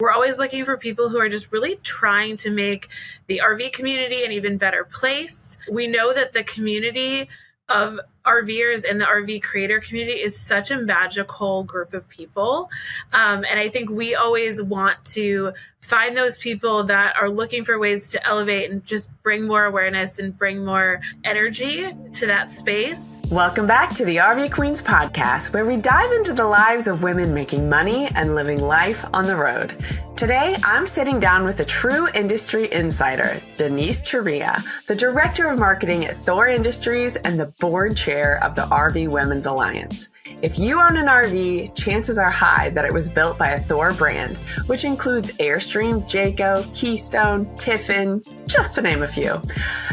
We're always looking for people who are just really trying to make the RV community an even better place. We know that the community of RVers and the RV creator community is such a magical group of people. And I think we always want to find those people that are looking for ways to elevate and just bring more awareness and bring more energy to that space. Welcome back to the RV Queens podcast, where we dive into the lives of women making money and living life on the road. Today, I'm sitting down with a true industry insider, Denise Chariya, the Director of Marketing at Thor Industries and the Board Chair of the RV Women's Alliance. If you own an RV, chances are high that it was built by a Thor brand, which includes Airstream, Jayco, Keystone, Tiffin, just to name a few.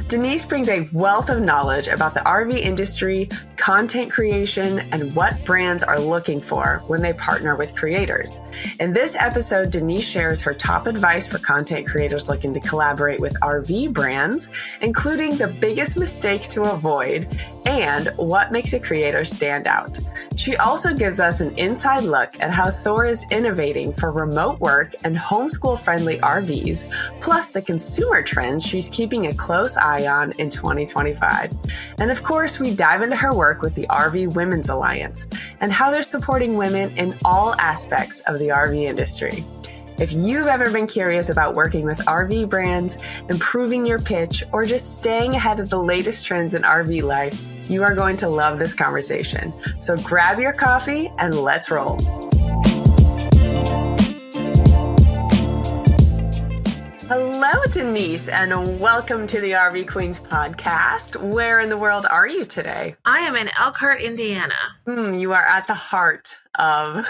Denise brings a wealth of knowledge about the RV industry, content creation, and what brands are looking for when they partner with creators. In this episode, Denise shares her top advice for content creators looking to collaborate with RV brands, including the biggest mistakes to avoid and what makes a creator stand out. She also gives us an inside look at how Thor is innovating for remote work and homeschool-friendly RVs, plus the consumer trends she's keeping a close eye on in 2025. And of course, we dive into her work with the RV Women's Alliance and how they're supporting women in all aspects of the RV industry. If you've ever been curious about working with RV brands, improving your pitch, or just staying ahead of the latest trends in RV life, you are going to love this conversation. So grab your coffee and let's roll. Hello, Denise, and welcome to the RV Queens podcast. Where in the world are you today? I am in Elkhart, Indiana. You are at the heart of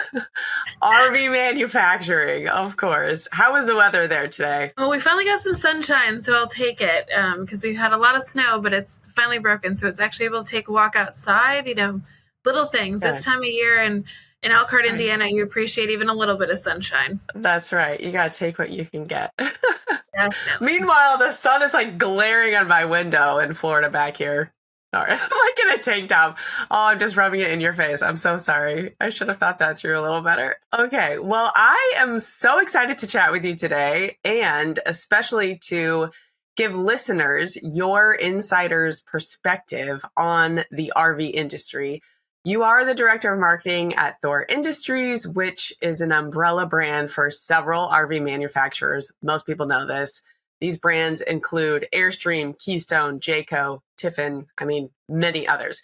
RV manufacturing, of course. How was the weather there today? Well, we finally got some sunshine, so I'll take it because we've had a lot of snow, but it's finally broken. So it's actually able to take a walk outside, little things. Good. This time of year and in Elkhart, Indiana, you appreciate even a little bit of sunshine. That's right. You got to take what you can get. Definitely. Meanwhile, the sun is like glaring on my window in Florida back here. Sorry, I'm like in a tank top. Oh, I'm just rubbing it in your face. I'm so sorry. I should have thought that through a little better. Okay, well, I am so excited to chat with you today, and especially to give listeners your insider's perspective on the RV industry. You are the Director of Marketing at Thor Industries, which is an umbrella brand for several RV manufacturers. Most people know this. These brands include Airstream, Keystone, Jayco, Tiffin, many others.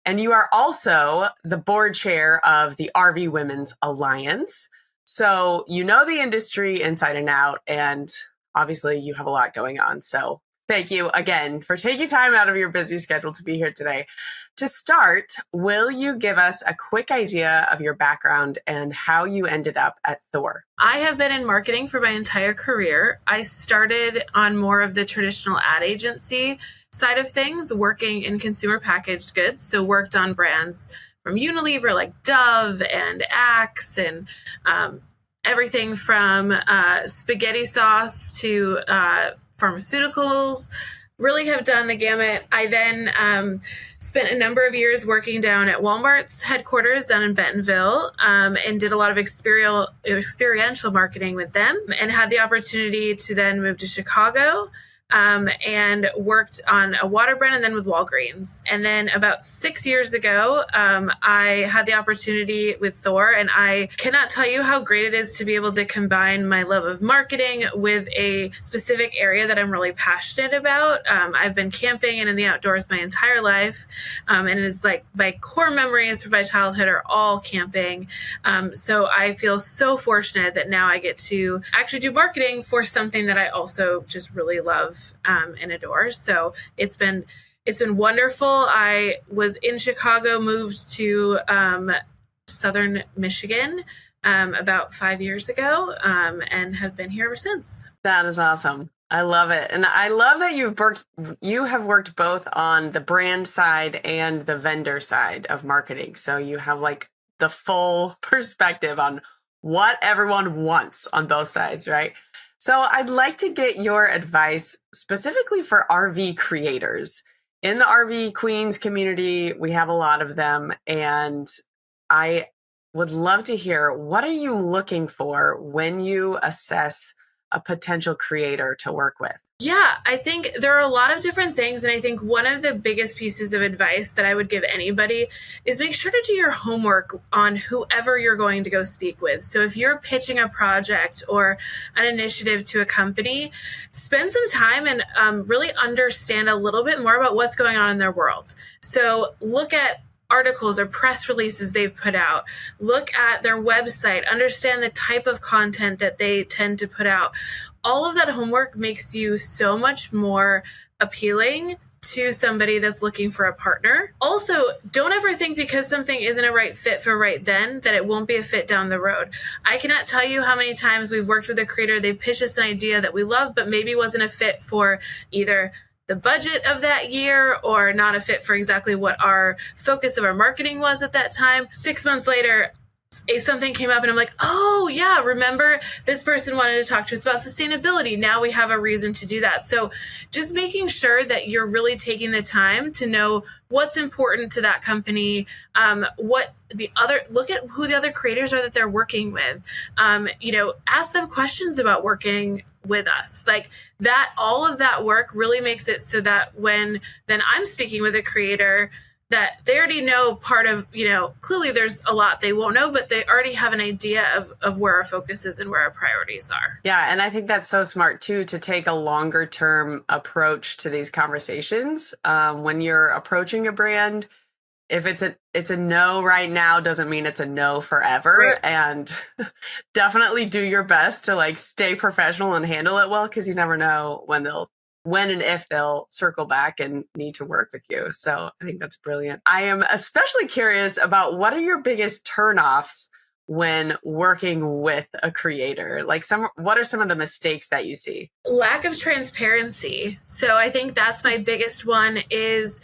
And you are also the board chair of the RV Women's Alliance. So you know the industry inside and out, and obviously you have a lot going on. So thank you again for taking time out of your busy schedule to be here today. To start, will you give us a quick idea of your background and how you ended up at Thor? I have been in marketing for my entire career. I started on more of the traditional ad agency side of things, working in consumer packaged goods. So worked on brands from Unilever like Dove and Axe and everything from spaghetti sauce to pharmaceuticals. Really have done the gamut. I then spent a number of years working down at Walmart's headquarters down in Bentonville and did a lot of experiential marketing with them and had the opportunity to then move to Chicago and worked on a water brand and then with Walgreens. And then about 6 years ago, I had the opportunity with Thor, and I cannot tell you how great it is to be able to combine my love of marketing with a specific area that I'm really passionate about. I've been camping and in the outdoors my entire life, and it is like my core memories from my childhood are all camping. So I feel so fortunate that now I get to actually do marketing for something that I also just really love and adore. So it's been wonderful. I was in Chicago, moved to Southern Michigan about 5 years ago, and have been here ever since. That is awesome. I love it. And I love that you have worked both on the brand side and the vendor side of marketing. So you have like the full perspective on what everyone wants on both sides, right? So I'd like to get your advice specifically for RV creators. In the RV Queens community, we have a lot of them, and I would love to hear, what are you looking for when you assess a potential creator to work with? Yeah, I think there are a lot of different things. And I think one of the biggest pieces of advice that I would give anybody is make sure to do your homework on whoever you're going to go speak with. So if you're pitching a project or an initiative to a company, spend some time and really understand a little bit more about what's going on in their world. So look at articles or press releases they've put out, look at their website, understand the type of content that they tend to put out. All of that homework makes you so much more appealing to somebody that's looking for a partner. Also, don't ever think because something isn't a right fit for right then that it won't be a fit down the road. I cannot tell you how many times we've worked with a creator, they've pitched us an idea that we love, but maybe wasn't a fit for either the budget of that year or not a fit for exactly what our focus of our marketing was at that time. 6 months later, something came up and I'm like, oh yeah, remember this person wanted to talk to us about sustainability. Now we have a reason to do that. So just making sure that you're really taking the time to know what's important to that company, look at who the other creators are that they're working with. Ask them questions about working with us. Like that, all of that work really makes it so that when then I'm speaking with a creator, that they already know part of, clearly there's a lot they won't know, but they already have an idea of where our focus is and where our priorities are. Yeah. And I think that's so smart too, to take a longer term approach to these conversations. When you're approaching a brand, if it's a no right now doesn't mean it's a no forever. Right. And definitely do your best to stay professional and handle it well, because you never know when and if they'll circle back and need to work with you. So I think that's brilliant. I am especially curious about, what are your biggest turnoffs when working with a creator? What are some of the mistakes that you see? Lack of transparency. So I think that's my biggest one is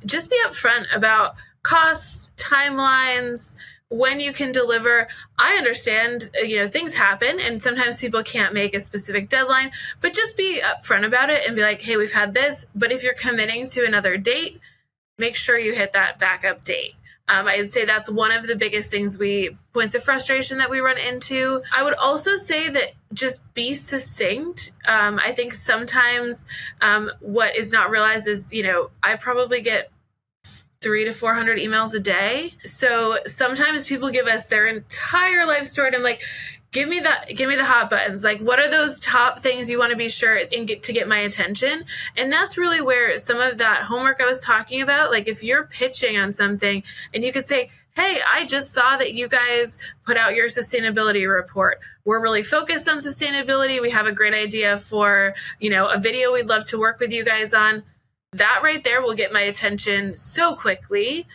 just be upfront about costs, timelines, when you can deliver. I understand, things happen and sometimes people can't make a specific deadline, but just be upfront about it and be like, hey, we've had this, but if you're committing to another date, make sure you hit that backup date. I'd say that's one of the biggest points of frustration that we run into. I would also say that just be succinct. I think sometimes what is not realized is, I probably get 300 to 400 emails a day. So sometimes people give us their entire life story and I'm like, give me the hot buttons. Like, what are those top things you want to be sure and get my attention? And that's really where some of that homework I was talking about, like if you're pitching on something and you could say, hey, I just saw that you guys put out your sustainability report. We're really focused on sustainability. We have a great idea for, a video we'd love to work with you guys on. That right there will get my attention so quickly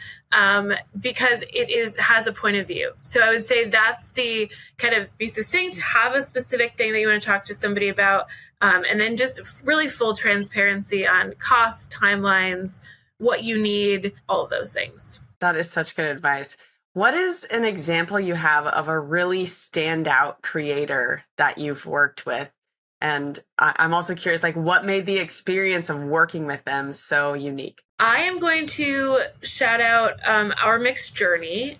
because it has a point of view. So I would say that's the kind of be succinct, have a specific thing that you want to talk to somebody about, and then just really full transparency on costs, timelines, what you need, all of those things. That is such good advice. What is an example you have of a really standout creator that you've worked with? And I'm also curious, what made the experience of working with them so unique? I am going to shout out Our Mixed Journey,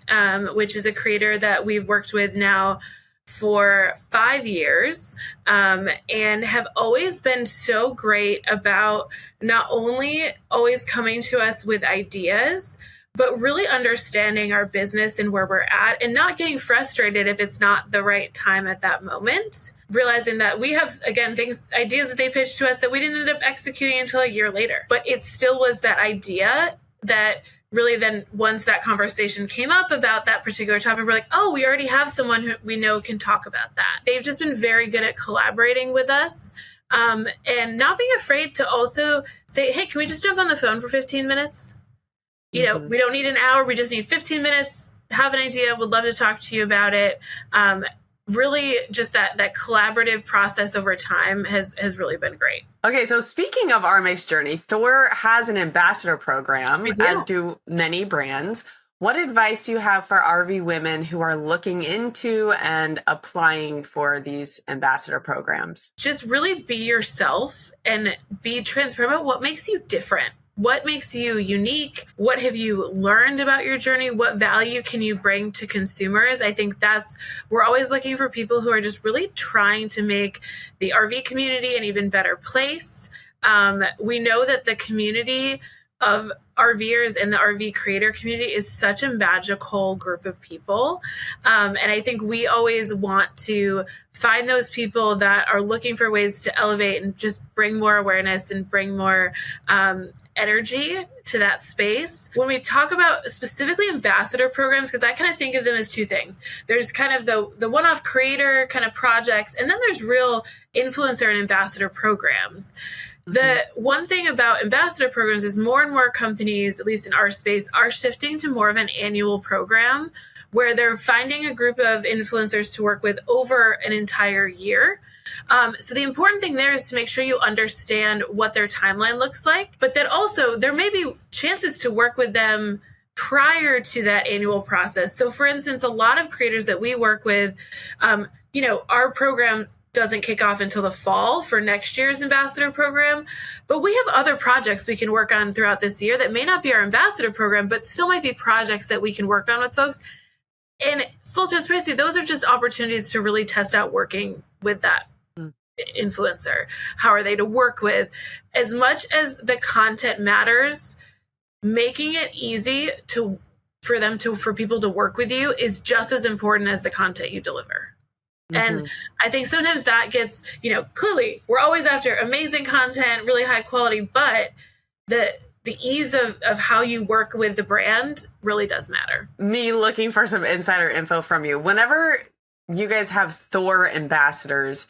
which is a creator that we've worked with now for 5 years and have always been so great about not only always coming to us with ideas, but really understanding our business and where we're at and not getting frustrated if it's not the right time at that moment. Realizing that we have, again, ideas that they pitched to us that we didn't end up executing until a year later. But it still was that idea that really then once that conversation came up about that particular topic, we're like, oh, we already have someone who we know can talk about that. They've just been very good at collaborating with us and not being afraid to also say, hey, can we just jump on the phone for 15 minutes? We don't need an hour. We just need 15 minutes. Have an idea. Would love to talk to you about it. Really just that collaborative process over time has really been great. Okay, so speaking of Our Mixed Journey, Thor has an ambassador program, as do many brands. What advice do you have for RV women who are looking into and applying for these ambassador programs? Just really be yourself and be transparent about what makes you different. what makes you unique? What have you learned about your journey? What value can you bring to consumers? I think we're always looking for people who are just really trying to make the RV community an even better place. We know that the community of RVers and the RV creator community is such a magical group of people. And I think we always want to find those people that are looking for ways to elevate and just bring more awareness and bring more energy to that space. When we talk about specifically ambassador programs, because I kind of think of them as two things. There's kind of the one-off creator kind of projects, and then there's real influencer and ambassador programs. The one thing about ambassador programs is more and more companies, at least in our space, are shifting to more of an annual program where they're finding a group of influencers to work with over an entire year. So the important thing there is to make sure you understand what their timeline looks like, but that also there may be chances to work with them prior to that annual process. So for instance, a lot of creators that we work with, our program doesn't kick off until the fall for next year's ambassador program. But we have other projects we can work on throughout this year that may not be our ambassador program, but still might be projects that we can work on with folks. And full transparency, those are just opportunities to really test out working with that influencer. How are they to work with? As much as the content matters, making it easy for people to work with you is just as important as the content you deliver. And I think sometimes that gets, clearly we're always after amazing content, really high quality, but the ease of how you work with the brand really does matter. Me looking for some insider info from you. Whenever you guys have Thor ambassadors,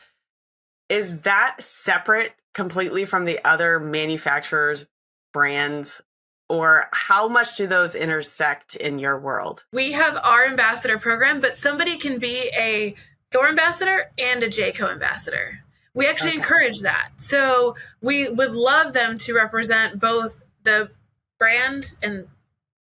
is that separate completely from the other manufacturers' brands? Or how much do those intersect in your world? We have our ambassador program, but somebody can be a Thor ambassador and a Jayco ambassador. We actually encourage that. So we would love them to represent both the brand and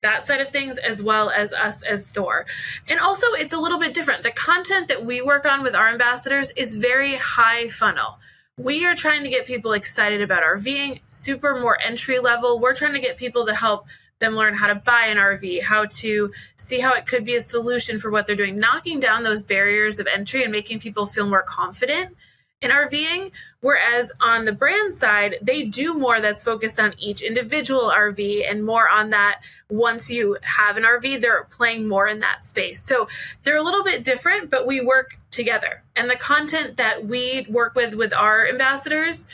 that side of things, as well as us as Thor. And also it's a little bit different. The content that we work on with our ambassadors is very high funnel. We are trying to get people excited about RVing, super more entry level. We're trying to get people to help them learn how to buy an RV, how to see how it could be a solution for what they're doing, knocking down those barriers of entry and making people feel more confident in RVing. Whereas on the brand side, they do more that's focused on each individual RV and more on that once you have an RV, they're playing more in that space. So they're a little bit different, but we work together. And the content that we work with our ambassadors,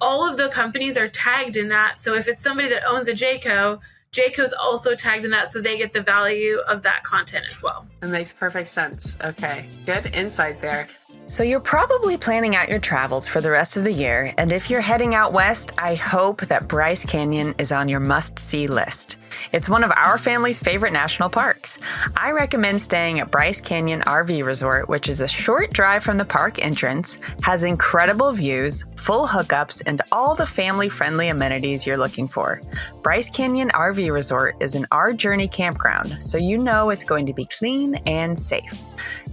all of the companies are tagged in that. So if it's somebody that owns a Jayco's also tagged in that, so they get the value of that content as well. It makes perfect sense. Okay, good insight there. So you're probably planning out your travels for the rest of the year, and if you're heading out west, I hope that Bryce Canyon is on your must-see list. It's one of our family's favorite national parks. I recommend staying at Bryce Canyon RV Resort, which is a short drive from the park entrance, has incredible views, full hookups, and all the family-friendly amenities you're looking for. Bryce Canyon RV Resort is an Our Journey campground, so you know it's going to be clean and safe.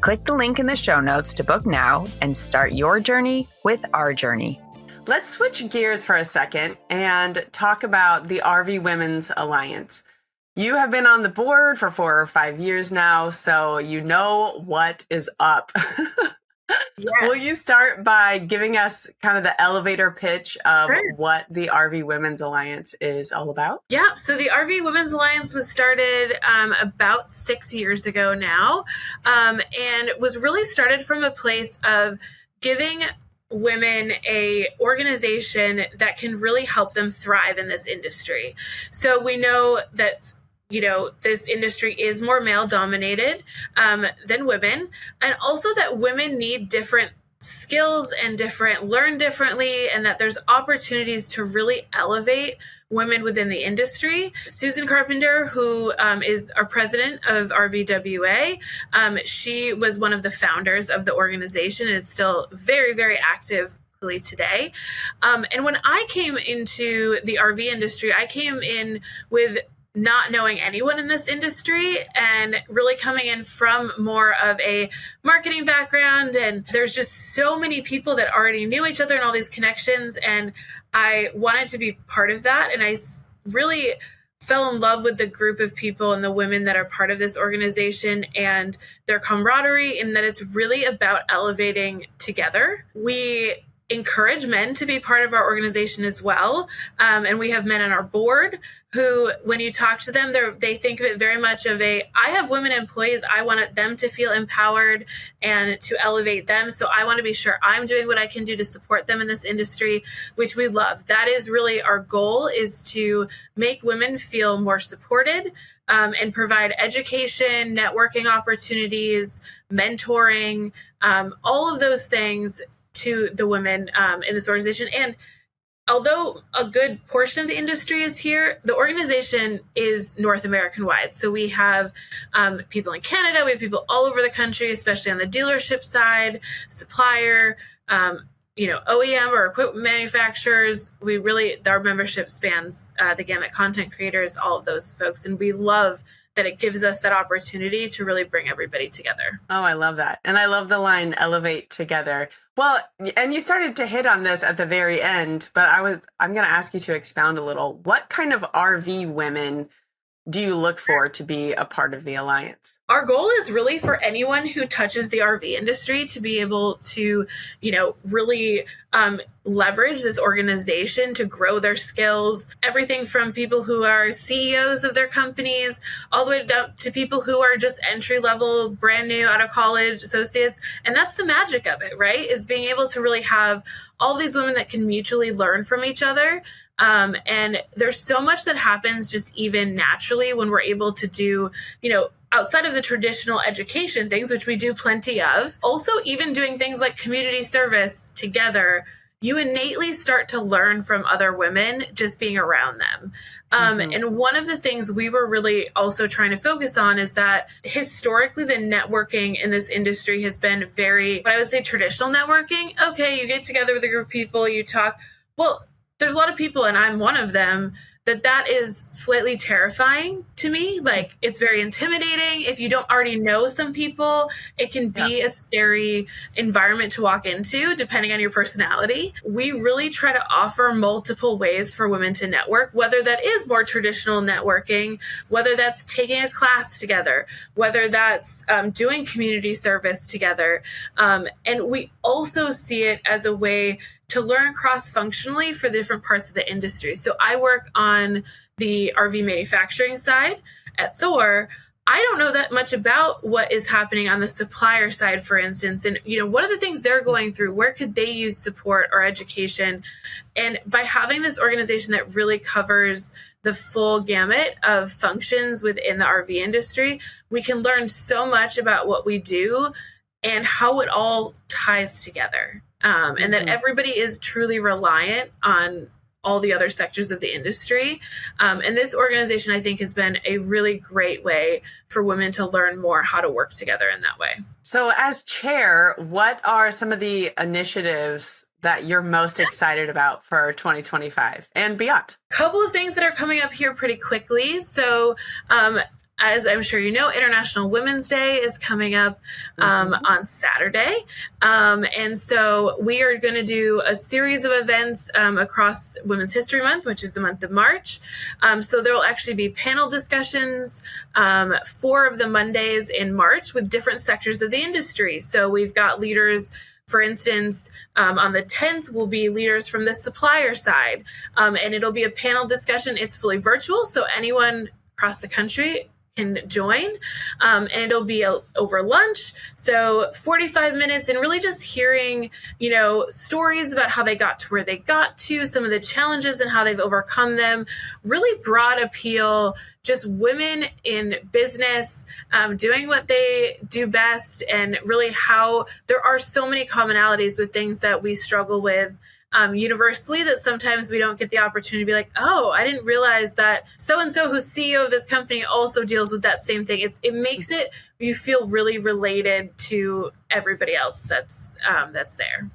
Click the link in the show notes to book now and start your journey with Our Journey. Let's switch gears for a second and talk about the RV Women's Alliance. You have been on the board for 4 or 5 years now, so you know what is up. Yes. Will you start by giving us kind of the elevator pitch of what the RV Women's Alliance is all about? Yeah, so the RV Women's Alliance was started about 6 years ago now, and was really started from a place of giving women a organization that can really help them thrive in this industry. So we know that this industry is more male dominated than women, and also that women need different skills and learn differently, and that there's opportunities to really elevate women within the industry. Susan Carpenter, who is our president of RVWA, she was one of the founders of the organization and is still very, very active today. And when I came into the RV industry, I came in with not knowing anyone in this industry and really coming in from more of a marketing background. And there's just so many people that already knew each other and all these connections. And I wanted to be part of that. And I really fell in love with the group of people and the women that are part of this organization and their camaraderie, and that it's really about elevating together. We encourage men to be part of our organization as well. And we have men on our board who, when you talk to them, they think of it very much of I have women employees. I want them to feel empowered and to elevate them. So I want to be sure I'm doing what I can do to support them in this industry, which we love. That is really our goal, is to make women feel more supported, and provide education, networking opportunities, mentoring, all of those things to the women in this organization. And although a good portion of the industry is here, the organization is North American wide. So we have people in Canada, we have people all over the country, especially on the dealership side, supplier, OEM or equipment manufacturers. Our membership spans the gamut, content creators, all of those folks. And we love that it gives us that opportunity to really bring everybody together. Oh, I love that. And I love the line, elevate together. Well, and you started to hit on this at the very end, but I'm going to ask you to expound a little. What kind of RV women do you look for to be a part of the Alliance? Our goal is really for anyone who touches the RV industry to be able to, really leverage this organization to grow their skills. Everything from people who are CEOs of their companies, all the way down to people who are just entry level, brand new out of college associates. And that's the magic of it, right? Is being able to really have all these women that can mutually learn from each other. And there's so much that happens just even naturally when we're able to do, outside of the traditional education things, which we do plenty of. Also, even doing things like community service together, you innately start to learn from other women just being around them. And one of the things we were really also trying to focus on is that historically the networking in this industry has been very, what I would say, traditional networking. Okay, you get together with a group of people, you talk. Well, there's a lot of people, and I'm one of them, that is slightly terrifying to me. Like, it's very intimidating. If you don't already know some people, it can be a scary environment to walk into, depending on your personality. We really try to offer multiple ways for women to network, whether that is more traditional networking, whether that's taking a class together, whether that's doing community service together. And we also see it as a way to learn cross-functionally for the different parts of the industry. So I work on the RV manufacturing side at Thor. I don't know that much about what is happening on the supplier side, for instance, and what are the things they're going through? Where could they use support or education? And by having this organization that really covers the full gamut of functions within the RV industry, we can learn so much about what we do and how it all ties together. And that everybody is truly reliant on all the other sectors of the industry. And this organization, I think, has been a really great way for women to learn more how to work together in that way. So as chair, what are some of the initiatives that you're most excited about for 2025 and beyond? A couple of things that are coming up here pretty quickly. So, as I'm sure you know, International Women's Day is coming up on Saturday. And so we are going to do a series of events across Women's History Month, which is the month of March. So there will actually be panel discussions 4 of the Mondays in March with different sectors of the industry. So we've got leaders. For instance, on the 10th will be leaders from the supplier side, and it'll be a panel discussion. It's fully virtual, so anyone across the country can join, and it'll be over lunch. So 45 minutes and really just hearing, stories about how they got to where they got to, some of the challenges and how they've overcome them. Really broad appeal, just women in business, doing what they do best, and really how there are so many commonalities with things that we struggle with universally, that sometimes we don't get the opportunity to be like, oh, I didn't realize that so-and-so who's CEO of this company also deals with that same thing. It makes it, you feel really related to everybody else that's there.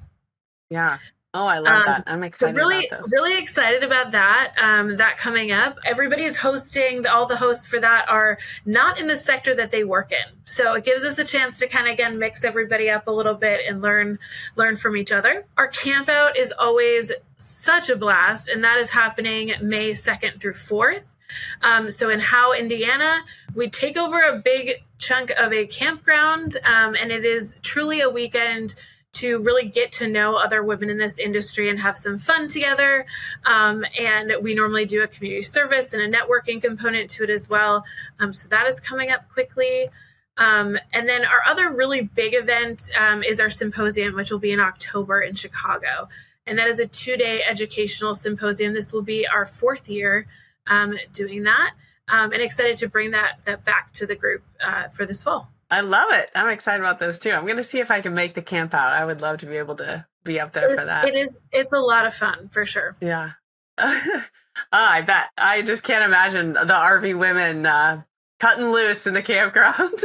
Yeah. Oh, I love that. I'm So excited about really, this. really excited about that. That coming up. Everybody is hosting. All the hosts for that are not in the sector that they work in. So it gives us a chance to kind of, again, mix everybody up a little bit and learn from each other. Our campout is always such a blast, and that is happening May 2nd through 4th. So in Howe, Indiana, we take over a big chunk of a campground, and it is truly a weekend to really get to know other women in this industry and have some fun together. And we normally do a community service and a networking component to it as well. So that is coming up quickly. And then our other really big event is our symposium, which will be in October in Chicago. And that is a 2-day educational symposium. This will be our 4th year doing that. And excited to bring that back to the group for this fall. I love it. I'm excited about this too. I'm going to see if I can make the camp out. I would love to be able to be up there for that. It's a lot of fun for sure. Yeah. I bet. I just can't imagine the RV women cutting loose in the campground.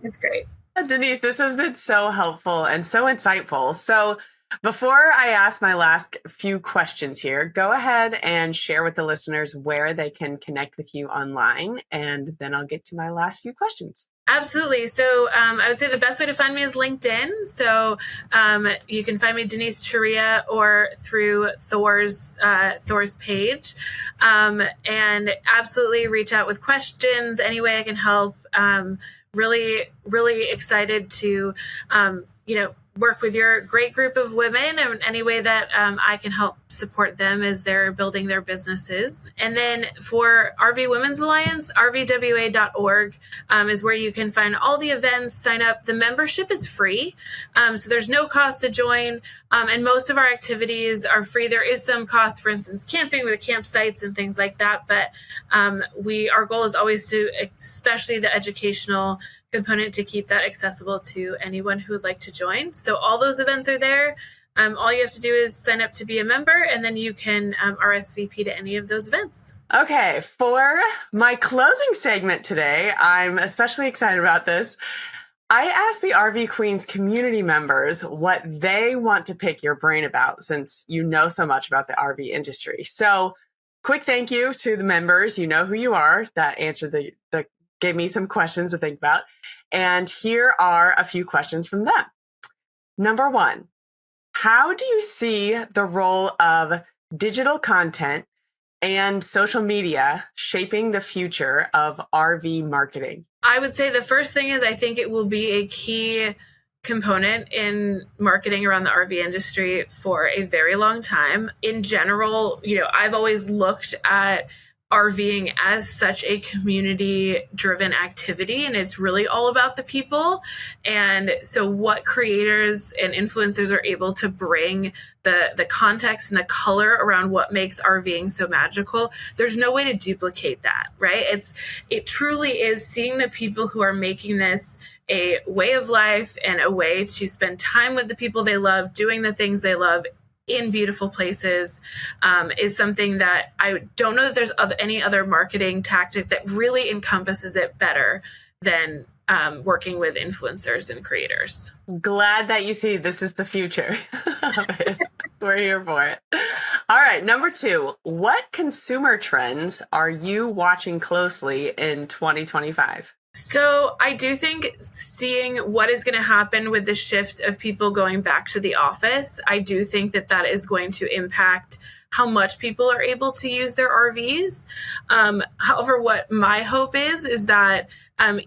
It's great. Denise, this has been so helpful and so insightful. So before I ask my last few questions here, go ahead and share with the listeners where they can connect with you online, and then I'll get to my last few questions. Absolutely. So I would say the best way to find me is LinkedIn. So you can find me Denise Chariya or through Thor's page, and absolutely reach out with questions any way I can help. Really, really excited to work with your great group of women in any way that I can help support them as they're building their businesses. And then for RV Women's Alliance, rvwa.org is where you can find all the events, sign up. The membership is free, so there's no cost to join, and most of our activities are free. There is some cost, for instance, camping with the campsites and things like that, but our goal is always to, especially the educational component, to keep that accessible to anyone who would like to join. So all those events are there. All you have to do is sign up to be a member, and then you can RSVP to any of those events. Okay, for my closing segment today, I'm especially excited about this. I asked the RV Queens community members what they want to pick your brain about, since you know so much about the RV industry. So quick thank you to the members. You know who you are, that answered the gave me some questions to think about. And here are a few questions from them. Number 1, how do you see the role of digital content and social media shaping the future of RV marketing? I would say the first thing is I think it will be a key component in marketing around the RV industry for a very long time. In general, I've always looked at RVing as such a community-driven activity, and it's really all about the people. And so what creators and influencers are able to bring the context and the color around what makes RVing so magical, there's no way to duplicate that, right? It truly is seeing the people who are making this a way of life and a way to spend time with the people they love, doing the things they love in beautiful places, is something that I don't know that there's any other marketing tactic that really encompasses it better than working with influencers and creators. Glad that you see this is the future. We're here for it. All right. Number 2, what consumer trends are you watching closely in 2025? So I do think seeing what is going to happen with the shift of people going back to the office, I do think that is going to impact how much people are able to use their RVs. However, what my hope is that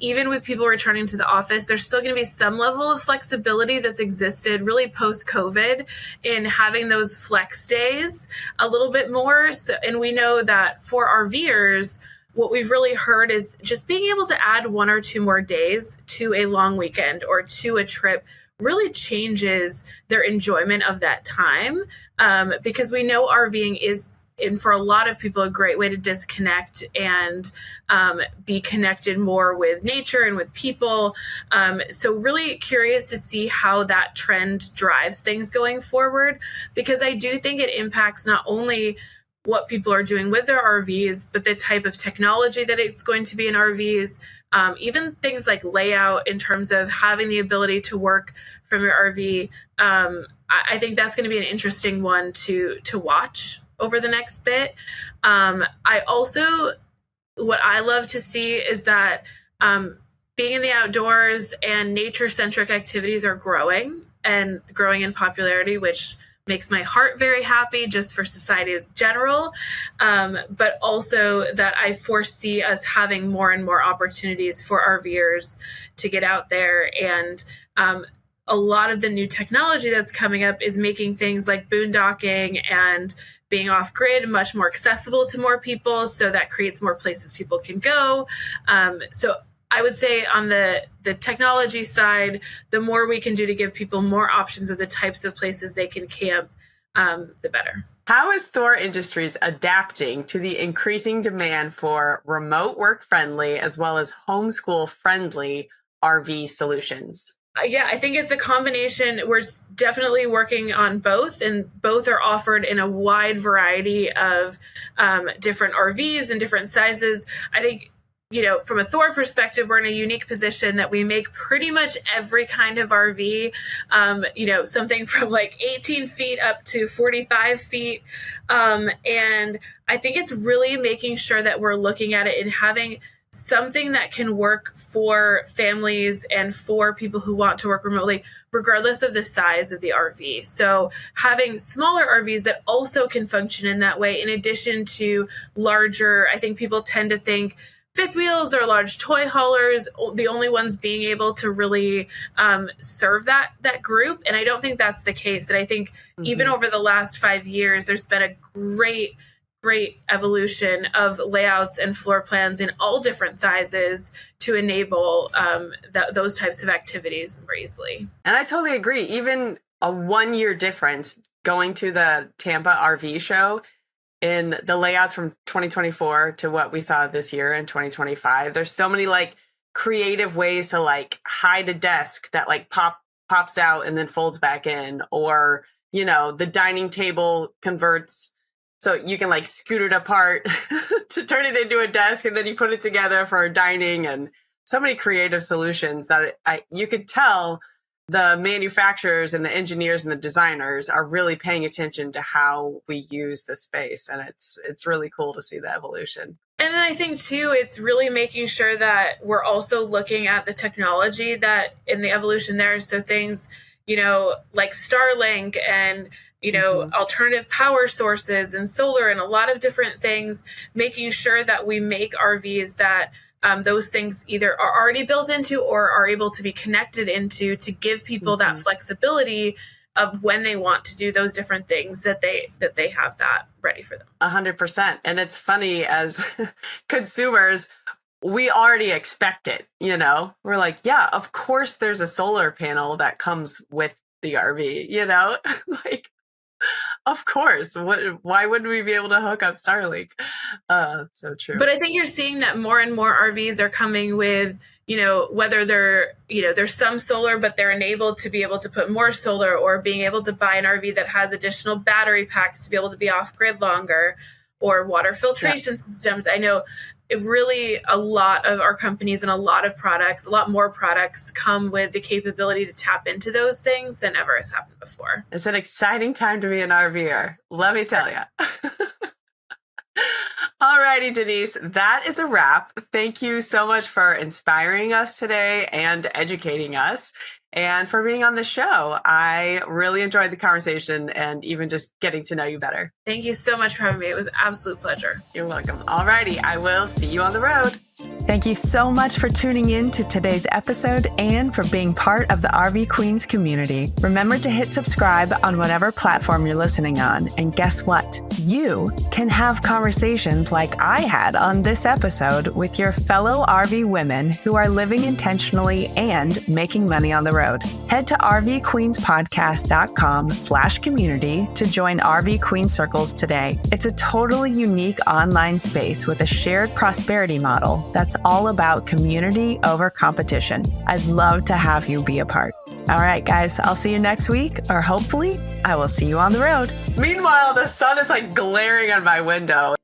even with people returning to the office, there's still going to be some level of flexibility that's existed really post-COVID in having those flex days a little bit more. So, and we know that for RVers, what we've really heard is just being able to add 1 or 2 more days to a long weekend or to a trip really changes their enjoyment of that time, because we know RVing is, and for a lot of people, a great way to disconnect and be connected more with nature and with people. So really curious to see how that trend drives things going forward, because I do think it impacts not only what people are doing with their RVs, but the type of technology that it's going to be in RVs, even things like layout in terms of having the ability to work from your RV. I think that's going to be an interesting one to watch over the next bit. I also, what I love to see is that being in the outdoors and nature-centric activities are growing in popularity, which makes my heart very happy just for society as general, but also that I foresee us having more and more opportunities for RVers to get out there. And a lot of the new technology that's coming up is making things like boondocking and being off grid much more accessible to more people. So that creates more places people can go. So I would say on the technology side, the more we can do to give people more options of the types of places they can camp, the better. How is Thor Industries adapting to the increasing demand for remote work friendly as well as homeschool friendly RV solutions? Yeah, I think it's a combination. We're definitely working on both, and both are offered in a wide variety of different RVs and different sizes. I think, from a Thor perspective, we're in a unique position that we make pretty much every kind of RV, something from like 18 feet up to 45 feet. And I think it's really making sure that we're looking at it and having something that can work for families and for people who want to work remotely, regardless of the size of the RV. So having smaller RVs that also can function in that way, in addition to larger, I think people tend to think fifth wheels or large toy haulers, the only ones being able to really serve that group. And I don't think that's the case. And I think even over the last 5 years, there's been a great evolution of layouts and floor plans in all different sizes to enable those types of activities more easily. And I totally agree. Even a 1 year difference going to the Tampa RV show in the layouts from 2024 to what we saw this year in 2025. There's so many like creative ways to like hide a desk that like pops out and then folds back in, or, the dining table converts so you can like scoot it apart to turn it into a desk, and then you put it together for dining, and so many creative solutions that you could tell the manufacturers and the engineers and the designers are really paying attention to how we use the space. And it's really cool to see the evolution. And then I think too, it's really making sure that we're also looking at the technology that in the evolution there. So things, like Starlink and, alternative power sources and solar and a lot of different things, making sure that we make RVs that those things either are already built into or are able to be connected into, to give people that flexibility of when they want to do those different things, that they have that ready for them. 100%. And it's funny, as consumers, we already expect it, we're like, yeah, of course there's a solar panel that comes with the RV, like, of course. Why wouldn't we be able to hook up Starlink? So true. But I think you're seeing that more and more RVs are coming with, whether they're, there's some solar, but they're enabled to be able to put more solar, or being able to buy an RV that has additional battery packs to be able to be off grid longer, or water filtration systems. I know really a lot of our companies and a lot more products come with the capability to tap into those things than ever has happened before. It's an exciting time to be an RVer, let me tell you. Alrighty, Denise, that is a wrap. Thank you so much for inspiring us today and educating us, and for being on the show. I really enjoyed the conversation and even just getting to know you better. Thank you so much for having me. It was an absolute pleasure. You're welcome. Alrighty, I will see you on the road. Thank you so much for tuning in to today's episode and for being part of the RV Queens community. Remember to hit subscribe on whatever platform you're listening on. And guess what? You can have conversations like I had on this episode with your fellow RV women who are living intentionally and making money on the road. Head to rvqueenspodcast.com/community to join RV Queen Circles today. It's a totally unique online space with a shared prosperity model that's all about community over competition. I'd love to have you be a part. All right, guys, I'll see you next week, or hopefully I will see you on the road. Meanwhile, the sun is like glaring on my window.